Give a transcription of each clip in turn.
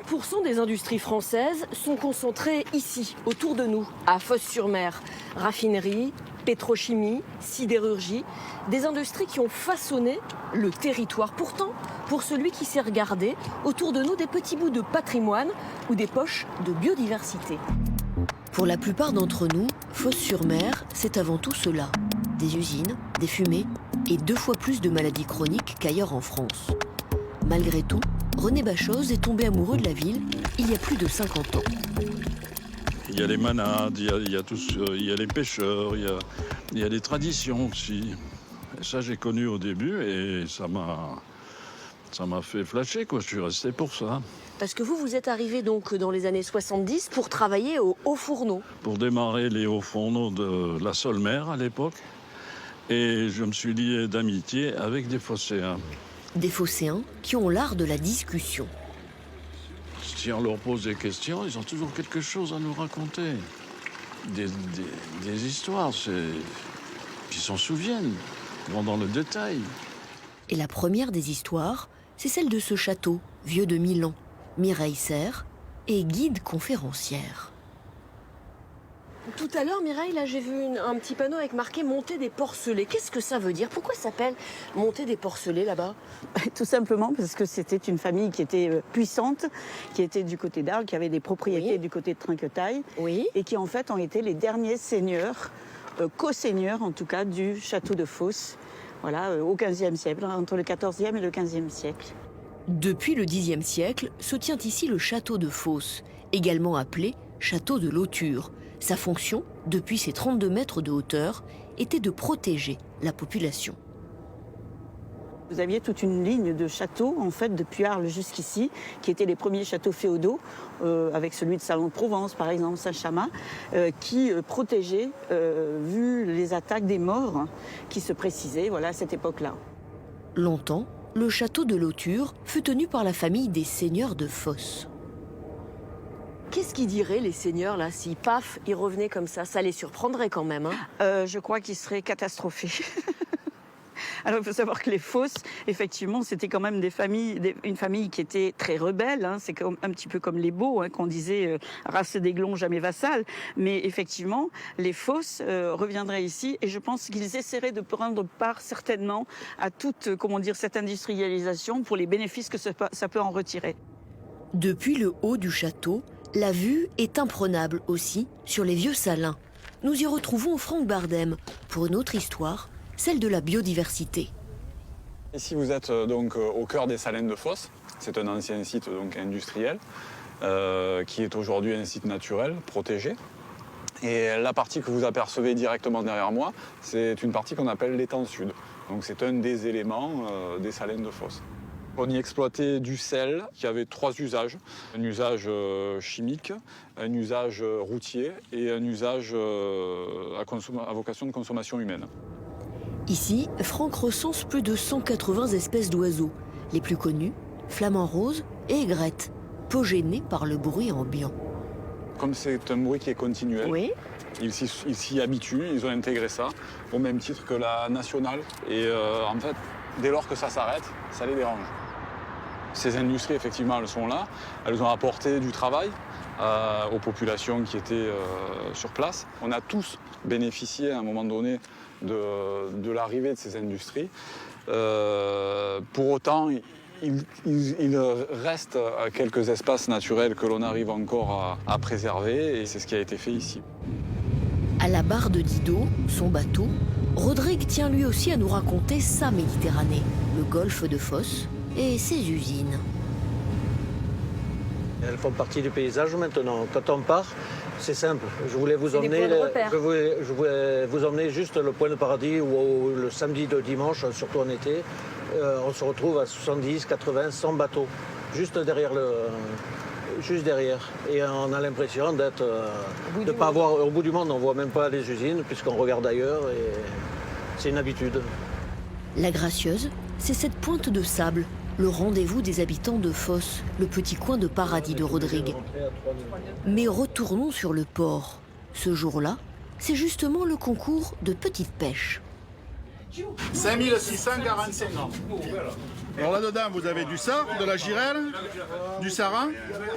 50% des industries françaises sont concentrées ici, autour de nous, à Fos-sur-Mer. Raffinerie, pétrochimie, sidérurgie, des industries qui ont façonné le territoire. Pourtant, pour celui qui sait regarder, autour de nous, des petits bouts de patrimoine ou des poches de biodiversité. Pour la plupart d'entre nous, Fos-sur-Mer, c'est avant tout cela. Des usines, des fumées et 2 fois plus de maladies chroniques qu'ailleurs en France. Malgré tout, René Bachose est tombé amoureux de la ville il y a plus de 50 ans. Il y a les manades, il y a les pêcheurs, il y a les traditions aussi. Et ça, j'ai connu au début et ça m'a fait flasher, quoi. Je suis resté pour ça. Parce que vous êtes arrivé donc dans les années 70 pour travailler au Haut Fourneau. Pour démarrer les hauts fourneaux de la Solmer à l'époque. Et je me suis lié d'amitié avec des phocéens. Des phocéens qui ont l'art de la discussion. Si on leur pose des questions, ils ont toujours quelque chose à nous raconter. Des histoires, qui s'en souviennent, ils vont dans le détail. Et la première des histoires, c'est celle de ce château, vieux de 1000 ans. Mireille Serre est guide conférencière. Tout à l'heure, Mireille, là j'ai vu un petit panneau avec marqué « Montée des porcelets ». Qu'est-ce que ça veut dire? Pourquoi ça s'appelle « Montée des porcelets » là-bas? Tout simplement parce que c'était une famille qui était puissante, qui était du côté d'Arles, qui avait des propriétés du côté de Trinquetaille, et qui en fait ont été les derniers seigneurs, co-seigneurs en tout cas, du château de Fos, voilà, au XVe siècle, entre le XIVe et le XVe siècle. Depuis le Xe siècle se tient ici le château de Fos, également appelé château de Lauture. Sa fonction, depuis ses 32 mètres de hauteur, était de protéger la population. Vous aviez toute une ligne de châteaux, en fait, depuis Arles jusqu'ici, qui étaient les premiers châteaux féodaux, avec celui de Salon de Provence, par exemple, Saint-Chamas, qui protégeaient, vu les attaques des morts qui se précisaient, voilà, à cette époque-là. Longtemps, le château de Lauture fut tenu par la famille des seigneurs de Fos. Qu'est-ce qu'ils diraient, les seigneurs, là, si, paf, ils revenaient comme ça? Ça les surprendrait quand même, hein? Je crois qu'ils seraient catastrophés. Alors, il faut savoir que les Fos, effectivement, c'était quand même une famille qui était très rebelle. Hein. C'est un petit peu comme les Baux, hein, qu'on disait race d'aiglon, jamais vassal. Mais effectivement, les Fos reviendraient ici et je pense qu'ils essaieraient de prendre part certainement à toute, cette industrialisation pour les bénéfices que ça peut en retirer. Depuis le haut du château, la vue est imprenable aussi sur les vieux salins. Nous y retrouvons Franck Bardem pour une autre histoire, celle de la biodiversité. Ici, vous êtes donc au cœur des salins de Fos. C'est un ancien site donc industriel qui est aujourd'hui un site naturel protégé. Et la partie que vous apercevez directement derrière moi, c'est une partie qu'on appelle l'étang sud. Donc c'est un des éléments des salins de Fos. On y exploitait du sel qui avait 3 usages. Un usage chimique, un usage routier et un usage à vocation de consommation humaine. Ici, Franck recense plus de 180 espèces d'oiseaux. Les plus connus, flamant rose et aigrette, peu gênés par le bruit ambiant. Comme c'est un bruit qui est continuel, ils s'y habituent, ils ont intégré ça, au même titre que la nationale. Et en fait, dès lors que ça s'arrête, ça les dérange. Ces industries, effectivement, elles sont là. Elles ont apporté du travail aux populations qui étaient sur place. On a tous bénéficié, à un moment donné, de l'arrivée de ces industries. Pour autant, il reste quelques espaces naturels que l'on arrive encore à préserver, et c'est ce qui a été fait ici. À la barre de Didot, son bateau, Rodrigue tient lui aussi à nous raconter sa Méditerranée, le golfe de Fos et ses usines. Elles font partie du paysage maintenant. Quand on part, c'est simple. Je voulais vous emmener, je voulais vous emmener juste le point de paradis où le samedi de dimanche, surtout en été, on se retrouve à 70, 80, 100 bateaux, juste derrière. Et on a l'impression de ne pas avoir au bout du monde. On ne voit même pas les usines puisqu'on regarde ailleurs et c'est une habitude. La Gracieuse, c'est cette pointe de sable, le rendez-vous des habitants de Fos, le petit coin de paradis de Rodrigue. Mais retournons sur le port. Ce jour-là, c'est justement le concours de petite pêche. 5645 ans. Alors là-dedans, vous avez du sard, de la girelle, du sarin.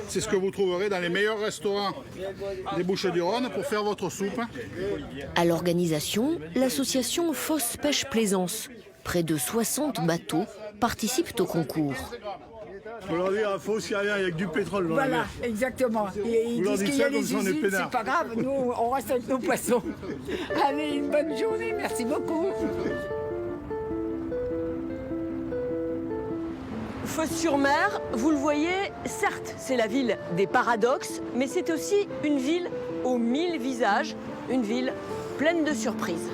C'est ce que vous trouverez dans les meilleurs restaurants des Bouches-du-Rhône pour faire votre soupe. À l'organisation, l'association Fosse Pêche Plaisance. Près de 60 bateaux participent au concours. Vous leur dites à Fosse, il n'y a rien, il n'y a que du pétrole dans la mer. Voilà, exactement. Et ils disent qu'il y a les usines, c'est pas grave, nous on reste avec nos poissons. Allez, une bonne journée, merci beaucoup. Fosse-sur-Mer, vous le voyez, certes, c'est la ville des paradoxes, mais c'est aussi une ville aux 1000 visages, une ville pleine de surprises.